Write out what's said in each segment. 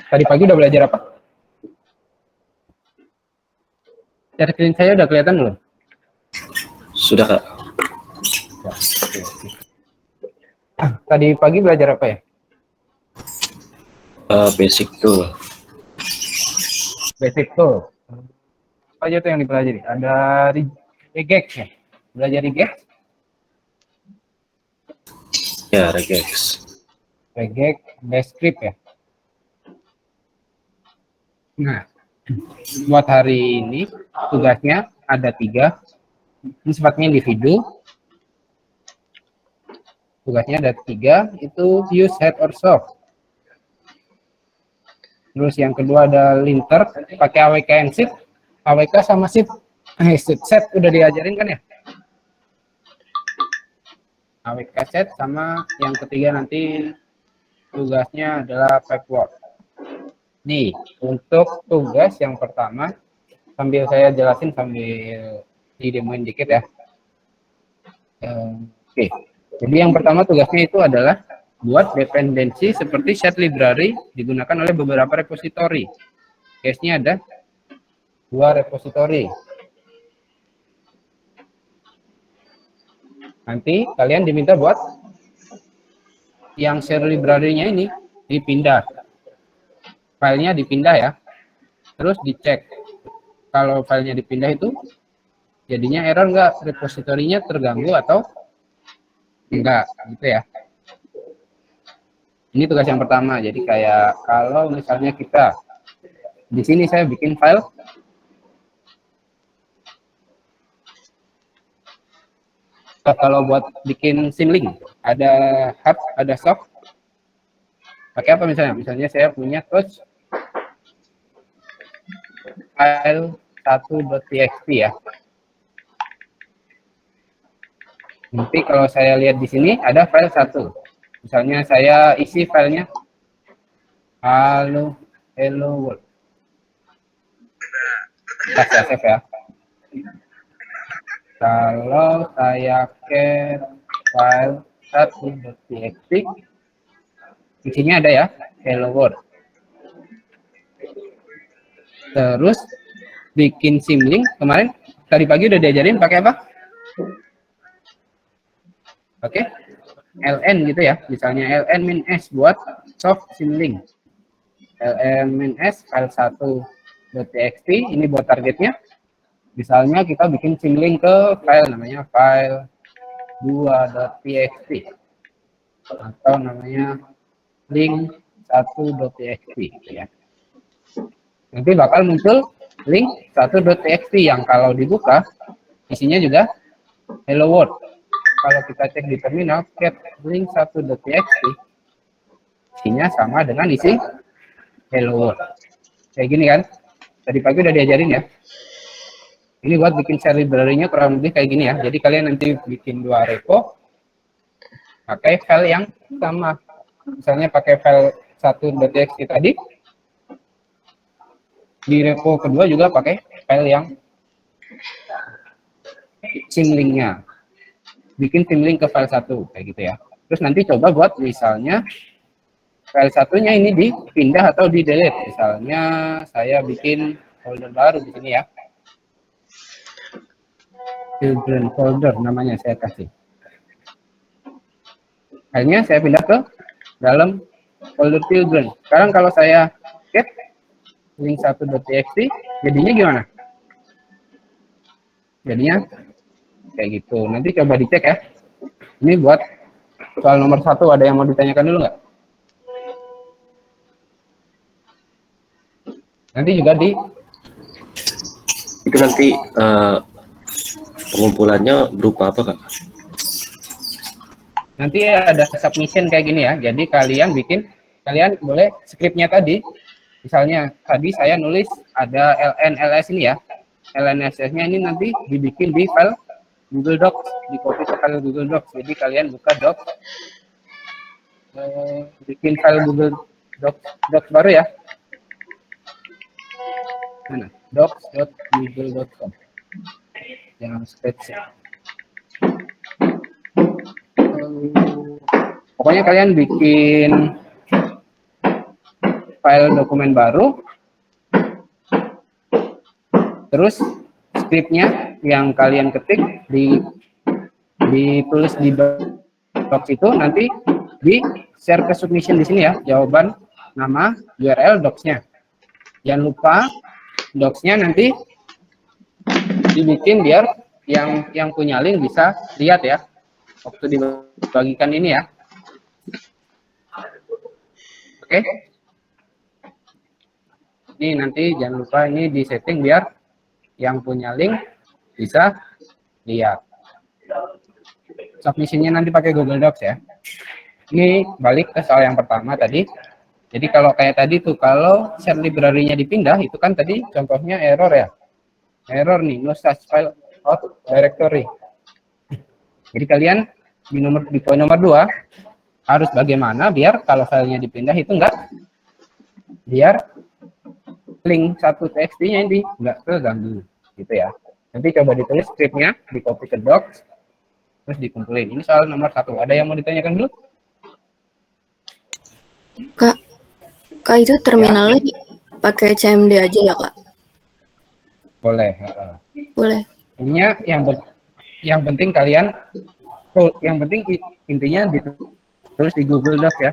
Tadi pagi udah belajar apa? Share screen saya udah kelihatan belum? Sudah, Kak. Tadi pagi belajar apa ya? Basic tool. Basic tool. Apa aja tuh yang dipelajari? Ada regex ya? Belajar regex? Ya, regex. Regex, Descript ya? Nah, buat hari ini tugasnya ada 3. Ini sifatnya individu. Tugasnya ada 3, itu use head or soft. Terus yang kedua ada linter, pakai AWK and shift. AWK sama shift. Set udah diajarin kan ya? AWK set sama yang ketiga nanti tugasnya adalah backward. Nih, untuk tugas yang pertama, sambil saya jelasin sambil didemoin dikit ya. Oke, jadi yang pertama tugasnya itu adalah buat dependensi seperti set library digunakan oleh beberapa repository. Case-nya ada 2 repository. Nanti kalian diminta buat yang share library-nya ini dipindah. Filenya dipindah ya. Terus dicek. Kalau filenya dipindah itu jadinya error nggak, repositorinya terganggu atau enggak gitu ya. Ini tugas yang pertama. Jadi kayak kalau misalnya kita di sini saya bikin file kalau buat bikin symlink ada hard, ada soft. Pakai apa misalnya? Misalnya saya punya coach file 1.txt ya. Nanti kalau saya lihat di sini ada file 1. Misalnya saya isi filenya hello world. Saya save ya. Kalau saya get file 1.txt, isinya ada ya hello world. Terus bikin symlink kemarin tadi pagi udah diajarin pakai apa? Oke, ln gitu ya. Misalnya ln-s buat soft symlink. ln-s file 1.txt ini buat targetnya. Misalnya kita bikin symlink ke file namanya file 2.txt atau namanya link 1.txt gitu ya. Nanti bakal muncul link 1.txt yang kalau dibuka isinya juga hello world. Kalau kita cek di terminal get link 1.txt isinya sama dengan isi hello world. Kayak gini kan? Tadi pagi udah diajarin ya. Ini buat bikin share library-nya kurang lebih kayak gini ya. Jadi kalian nanti bikin 2 repo pakai file yang sama. Misalnya pakai file 1.txt tadi, di repo kedua juga pakai file yang symlink-nya. Bikin symlink ke file 1 kayak gitu ya. Terus nanti coba buat misalnya file satunya ini dipindah atau di delete. Misalnya saya bikin folder baru di sini ya. Children folder namanya saya kasih. Akhirnya saya pindah ke dalam folder children. Sekarang kalau saya get link 1.txt jadinya gimana? Jadinya kayak gitu. Nanti coba dicek ya. Ini buat soal nomor 1 ada yang mau ditanyakan dulu nggak? Nanti juga di Itu nanti pengumpulannya berupa apa, Kak? nanti ada submission kayak gini ya. Jadi kalian boleh skripnya tadi. Misalnya tadi saya nulis ada ln-ls ini ya. ln-ls-nya ini nanti dibikin di file Google Docs, di copy ke file Google Docs. Jadi kalian buka Docs, bikin file Google Docs baru ya. Mana? docs.google.com. Jangan spreadsheet. Pokoknya kalian bikin file dokumen baru, terus skripnya yang kalian ketik ditulis di docs itu, nanti di share ke submission di sini ya, jawaban, nama, URL docs-nya. Jangan lupa docs-nya nanti dibikin biar yang punya link bisa lihat ya waktu dibagikan ini ya. Oke. Ini nanti jangan lupa ini di setting biar yang punya link bisa lihat. Submission-nya nanti pakai Google Docs ya. Ini balik ke soal yang pertama tadi. Jadi kalau kayak tadi tuh, kalau share library-nya dipindah, itu kan tadi contohnya error ya. Error nih, no such file out directory. Jadi kalian di poin nomor 2 harus bagaimana biar kalau filenya dipindah itu biar link satu txt-nya ini enggak keganggu gitu ya. Nanti coba ditulis script-nya, di copy ke docs, terus dikumpulin. Ini soal nomor 1. Ada yang mau ditanyakan dulu? Kak itu terminalnya pakai CMD aja ya Kak? Boleh. Boleh. Ininya yang penting kalian, yang penting intinya ditulis di Google Docs ya.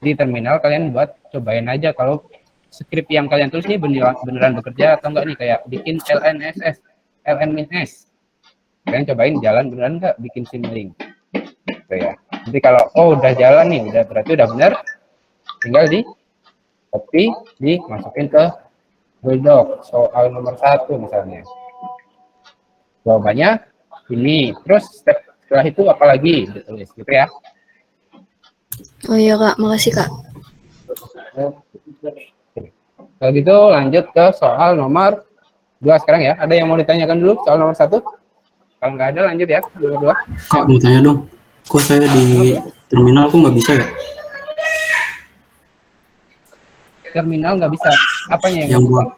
Di terminal kalian cobain aja kalau script yang kalian tulis ini beneran bekerja atau enggak nih, kayak bikin LNS. Kalian cobain jalan beneran enggak bikin simulink. Gitu ya. Nanti kalau udah jalan nih, berarti udah bener, tinggal di copy, dimasukin ke Google Docs soal nomor 1 misalnya. Jawabannya ini. Terus step setelah itu apalagi ditulis gitu ya. Oh iya Kak, makasih Kak. Kalau gitu lanjut ke soal nomor 2 sekarang ya. Ada yang mau ditanyakan dulu soal nomor 1? Kalau nggak ada lanjut ya nomor 2. Kak, mau tanya dong, kok saya di terminal kok nggak bisa ya? Terminal nggak bisa. Apanya Yang buat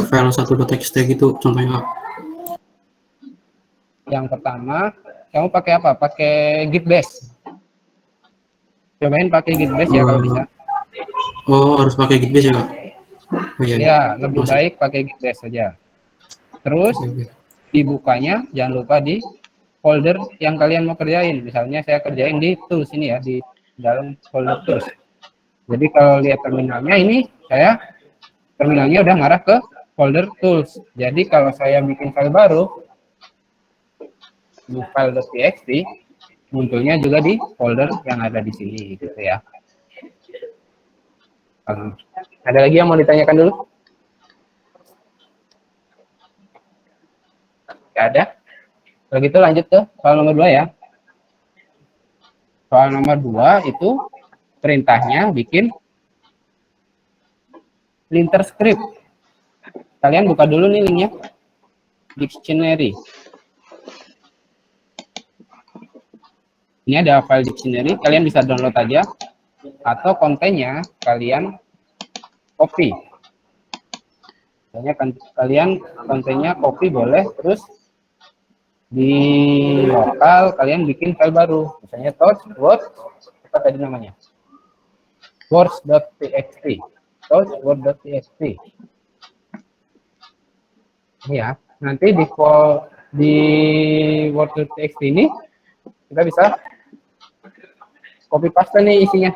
file 1.txt gitu contohnya Kak. Yang pertama, kamu pakai apa? Pakai Git Bash. Cobain pakai Git Bash ya kalau bisa. Oh, harus pakai Git Bash ya Kak? Oh, iya, Ya, lebih baik pakai Git Bash saja. Terus dibukanya jangan lupa di folder yang kalian mau kerjain. Misalnya saya kerjain di tools ini ya, di dalam folder tools. Jadi kalau lihat terminalnya ini, terminalnya udah ngarah ke folder tools. Jadi kalau saya bikin file baru, di file.txt, munculnya juga di folder yang ada di sini gitu ya. Ada lagi yang mau ditanyakan dulu? Gak ada? Kalau gitu lanjut ke soal nomor 2 ya. Soal nomor 2 itu perintahnya bikin linter script. Kalian buka dulu nih linknya. Dictionary. Ini ada file dictionary, kalian bisa download aja. Atau kontennya kalian copy. Misalnya kalian kontennya copy boleh, terus di lokal kalian bikin file baru. Misalnya Word, apa tadi namanya? Words.txt. Word.txt. Ini ya. Nanti di Word.txt ini kita bisa copy paste nih isinya.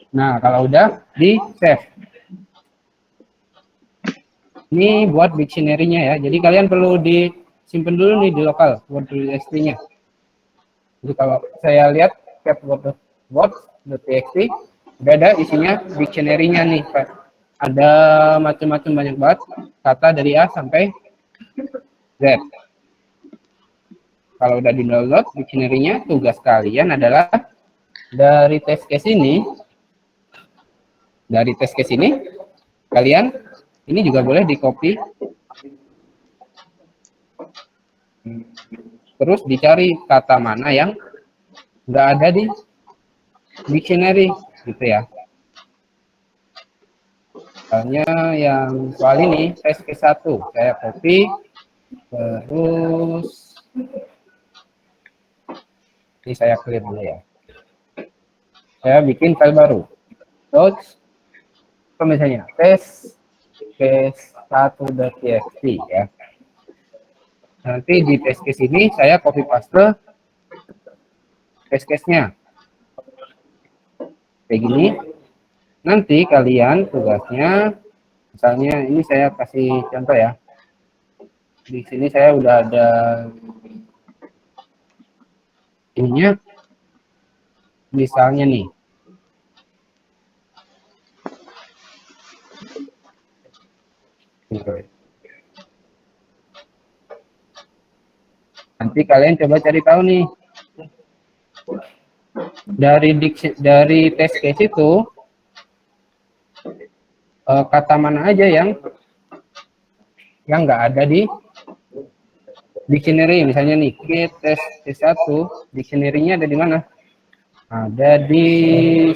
Nah, kalau udah di save. Ini buat dictionary-nya ya. Jadi kalian perlu disimpan dulu nih di lokal Word.txt-nya. Jadi kalau saya lihat tab Word.txt udah ada isinya dictionary-nya nih, Pak. Ada macam-macam banyak banget kata dari A sampai Z. Kalau udah di-download dictionary-nya, tugas kalian adalah dari test case ini, kalian ini juga boleh di-copy, terus dicari kata mana yang nggak ada di dictionary, gitu ya. Misalnya yang soal ini, test case 1, saya copy, terus ini saya clear dulu ya. saya bikin file baru. Terus misalnya test case 1.txt ya. Nanti di test case ini saya copy paste test case-nya. Kayak gini. Nanti kalian tugasnya, misalnya ini saya kasih contoh ya. Di sini saya udah ada ininya, misalnya nih. Nanti kalian coba cari tahu nih. Dari test case itu kata mana aja yang nggak ada di dictionary. Misalnya nih test case 1, dictionary-nya ada di mana? Ada di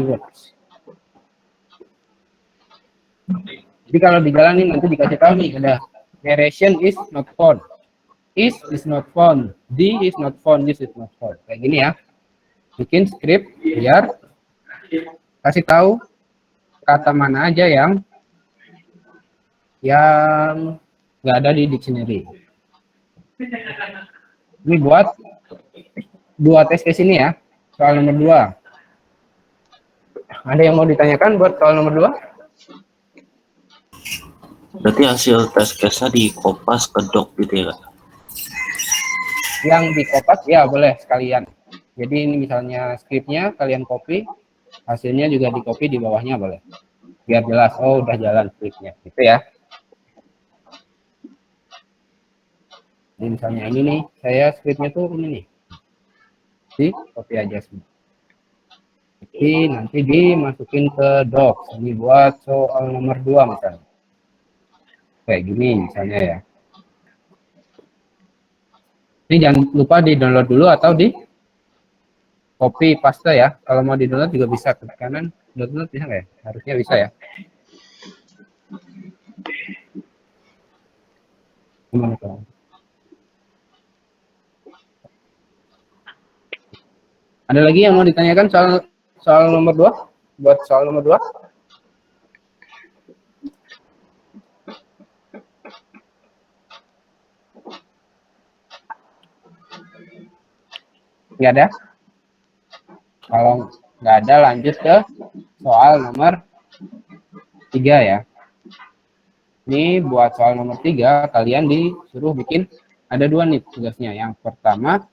Words. Jadi kalau dijalanin nanti dikasih tahu nih, ada narration is not found, is not found, d is not found, this is not found. Kayak gini ya. Bikin script biar kasih tahu kata mana aja yang nggak ada di dictionary. Ini buat 2 tes case ini ya. Soal nomor 2. Ada yang mau ditanyakan buat soal nomor 2? Berarti hasil test case-nya di kopas ke doc gitu ya, Kak? Yang di kopas ya boleh sekalian. Jadi ini misalnya scriptnya kalian copy, hasilnya juga di copy di bawahnya boleh. Biar jelas, oh udah jalan scriptnya. Gitu ya. Jadi misalnya ini nih, saya scriptnya tuh ini nih. Di copy aja semua. Jadi nanti dimasukin ke docs. Ini buat soal nomor 2 misalnya. Kayak gini misalnya ya. Ini jangan lupa di download dulu atau di copy paste ya. Kalau mau di download juga bisa, ke kanan download bisa nggak ya? Harusnya bisa ya. Gimana tuh? Ada lagi yang mau ditanyakan soal nomor 2? Buat soal nomor 2? Nggak ada? Kalau nggak ada, lanjut ke soal nomor 3 ya. Ini buat soal nomor 3, kalian disuruh bikin, ada 2 nih tugasnya. Yang pertama,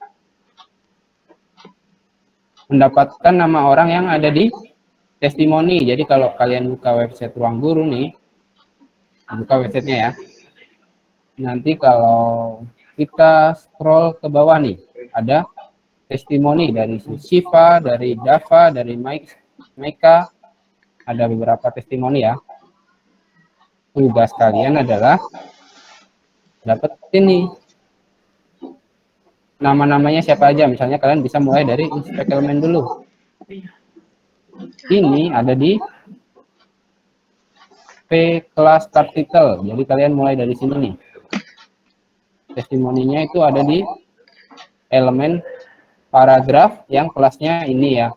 mendapatkan nama orang yang ada di testimoni. Jadi kalau kalian buka website Ruang Guru nih, buka websitenya ya. Nanti kalau kita scroll ke bawah nih, ada testimoni dari Siva, dari Dava, dari Maika, ada beberapa testimoni ya. Tugas kalian adalah dapetin nih nama-namanya siapa aja. Misalnya kalian bisa mulai dari inspect elemen dulu. Ini ada di P class particle. Jadi kalian mulai dari sini nih. Testimoninya itu ada di elemen paragraf yang kelasnya ini ya.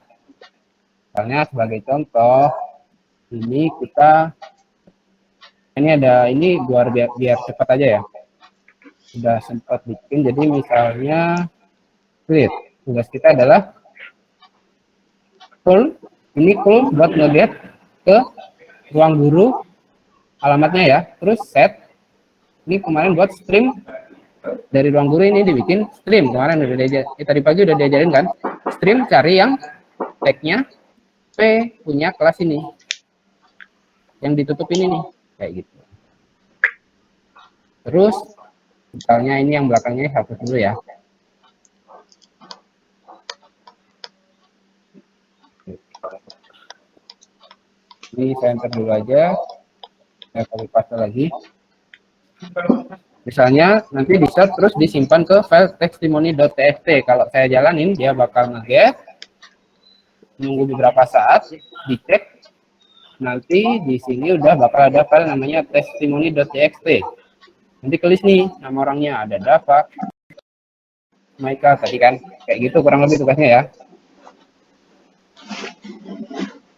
Misalnya sebagai contoh, ini kita ini biar cepat aja ya. Sudah sempat bikin, jadi misalnya create. Tugas kita adalah full buat nge-get ke Ruang Guru alamatnya ya. Terus set, ini kemarin buat stream dari Ruang Guru, ini dibikin stream. Kemarin udah tadi pagi udah diajarin kan, stream cari yang tagnya P punya kelas ini, yang ditutup ini nih, kayak gitu. Terus misalnya ini yang belakangnya hapus dulu ya. Ini saya enter dulu aja, saya copy paste lagi. Misalnya nanti di start terus disimpan ke file testimoni.txt. Kalau saya jalanin dia bakal nge-get, nunggu beberapa saat, dicek, nanti di sini udah bakal ada file namanya testimoni.txt. Nanti ke list nih nama orangnya, ada Dava, Maika tadi kan, kayak gitu kurang lebih tugasnya ya.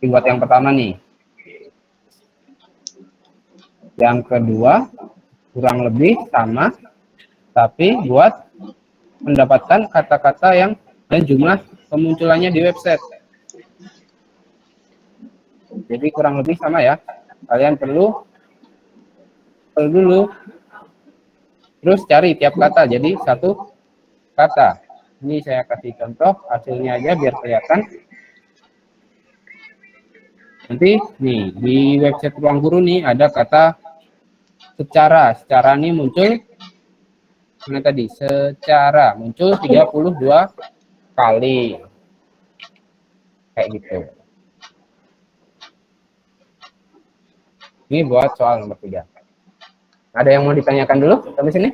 Buat yang pertama nih. Yang kedua kurang lebih sama, tapi buat mendapatkan kata-kata yang dan jumlah kemunculannya di website. Jadi kurang lebih sama ya. Kalian perlu dulu, terus cari tiap kata. Jadi satu kata. Ini saya kasih contoh hasilnya aja biar kelihatan. Nanti nih di website Ruang Guru nih ada kata secara. Secara ini muncul mana tadi? Secara muncul 32 kali. Kayak gitu. Ini buat soal nomor 3. Ada yang mau ditanyakan dulu sampai sini?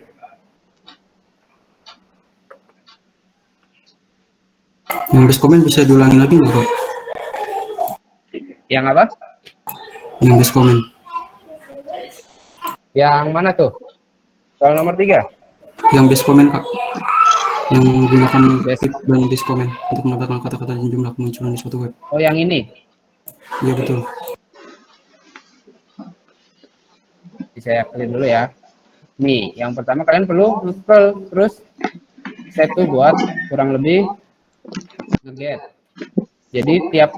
Yang base comment bisa diulangi lagi nggak, Bro? Yang apa? Yang base comment. Yang mana tuh? Soal nomor 3? Yang base comment, Kak. Yang menggunakan Base. tip dan base comment untuk menambahkan kata-kata dan jumlah kemunculan di suatu web. Oh, yang ini. Iya, betul. Saya clear dulu ya. Nih, yang pertama kalian perlu scroll terus set tuh buat kurang lebih nge-get. Jadi tiap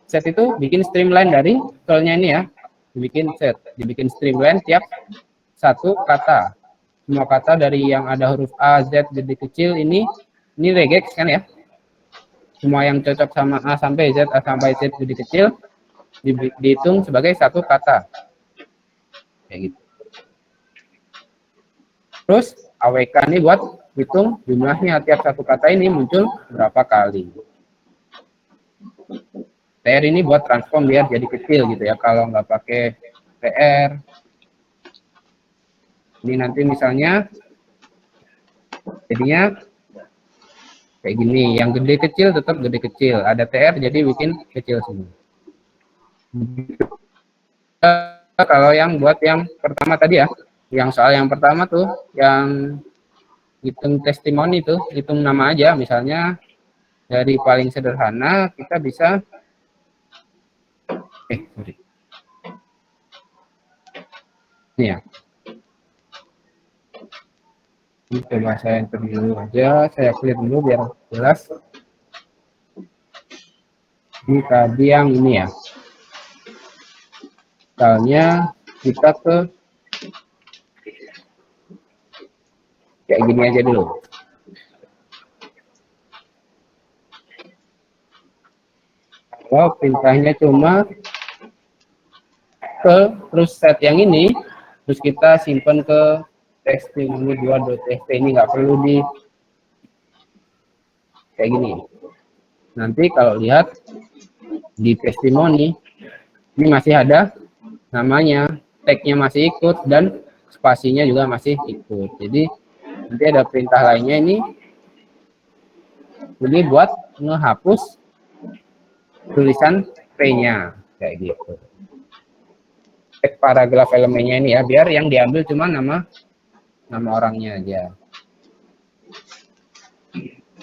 set itu bikin streamline dari scrollnya ini ya. Dibikin streamline tiap satu kata. Semua kata dari yang ada huruf A, Z, jadi kecil ini regex kan ya. Semua yang cocok sama A sampai Z, A sampai Z jadi kecil dihitung sebagai satu kata. Kayak gitu. Terus AWK ini buat hitung jumlahnya tiap satu kata ini muncul berapa kali. TR ini buat transform biar jadi kecil gitu ya. Kalau nggak pakai TR, ini nanti misalnya jadinya kayak gini. Yang gede kecil tetap gede kecil. Ada TR jadi bikin kecil semua. Kalau yang buat yang pertama tadi ya, yang soal yang pertama tuh, yang hitung testimoni tuh, hitung nama aja, misalnya dari paling sederhana kita bisa, sorry, ini ya, ini coba saya enter dulu aja, saya clear dulu biar jelas. Ini tadi yang ini ya, misalnya kita ke kayak gini aja dulu. Kalau perintahnya cuma terus set yang ini, terus kita simpan ke testimoni2.txt, ini nggak perlu di kayak gini. Nanti kalau lihat di testimoni ini masih ada namanya, tagnya masih ikut dan spasinya juga masih ikut. Jadi nanti ada perintah lainnya ini buat ngehapus tulisan P-nya kayak gitu. Tag paragraf elemennya ini ya, biar yang diambil cuma nama orangnya aja.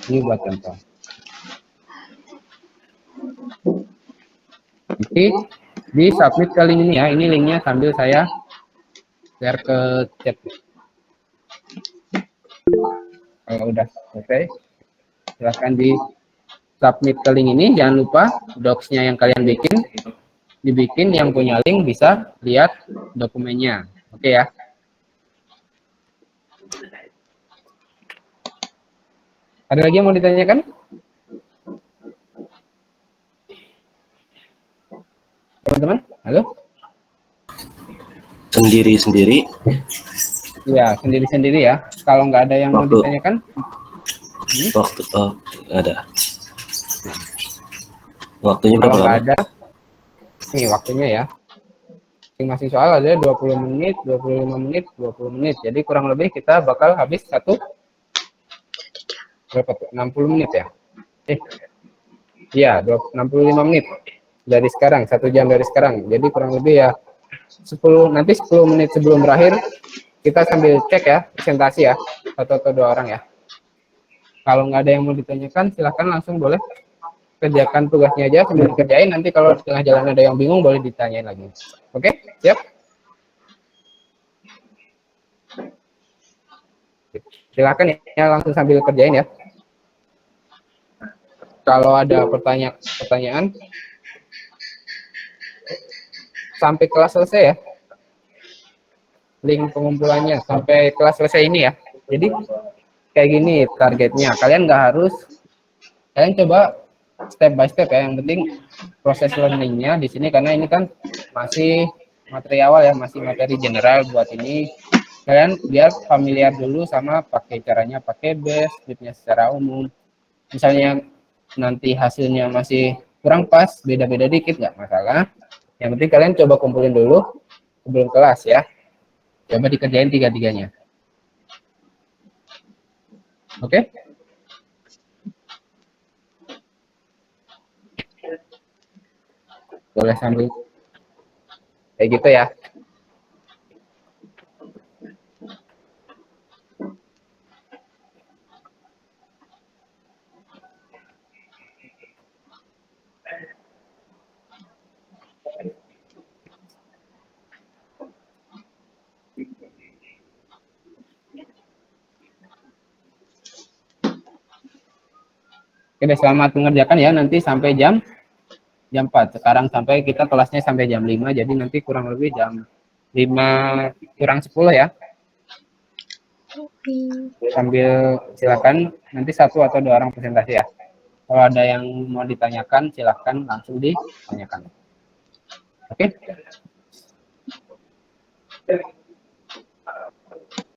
Ini buat contoh. Nanti di submit ke link ini ya, ini linknya sambil saya share ke chat. Kalau udah selesai, silahkan di submit ke link ini. Jangan lupa docs-nya yang kalian dibikin, yang punya link bisa lihat dokumennya. Oke ya. Ada lagi yang mau ditanyakan? Teman-teman, halo? Sendiri-sendiri. Iya, sendiri-sendiri ya. Kalau nggak ada yang mau ditanyakan? Waktu ada. Waktunya Kalau berapa nggak lama? ada, nih waktunya ya. Masing-masing soal ada 20 menit, 25 menit, 20 menit. Jadi kurang lebih kita bakal habis berapa tuh? 60 menit ya? Iya, 65 menit dari sekarang, 1 jam dari sekarang. Jadi kurang lebih ya 10 menit sebelum berakhir kita sambil cek ya presentasi ya, satu atau 2 orang ya. Kalau nggak ada yang mau ditanyakan, silahkan langsung boleh kerjakan tugasnya aja sambil dikerjain, nanti kalau di tengah jalan ada yang bingung boleh ditanyain lagi. Oke, siap? Silakan ya, langsung sambil kerjain ya. Kalau ada pertanyaan sampai kelas selesai ya. Link pengumpulannya sampai kelas selesai ini ya. Jadi kayak gini targetnya. Kalian coba step by step ya. Yang penting proses learningnya di sini, karena ini kan masih materi awal ya, masih materi general buat ini. Kalian biar familiar dulu sama caranya pakai base, scriptnya secara umum. Misalnya nanti hasilnya masih kurang pas, beda-beda dikit nggak masalah. Yang penting kalian coba kumpulin dulu sebelum kelas ya. Coba dikerjain tiga-tiganya. Oke? Boleh sambil kayak gitu ya. Oke, selamat mengerjakan ya. Nanti sampai jam 4. Sekarang sampai kita kelasnya sampai jam 5, jadi nanti kurang lebih jam 5 kurang 10 ya. Sambil silakan nanti 1 atau 2 orang presentasi ya. Kalau ada yang mau ditanyakan, silakan langsung ditanyakan. Oke?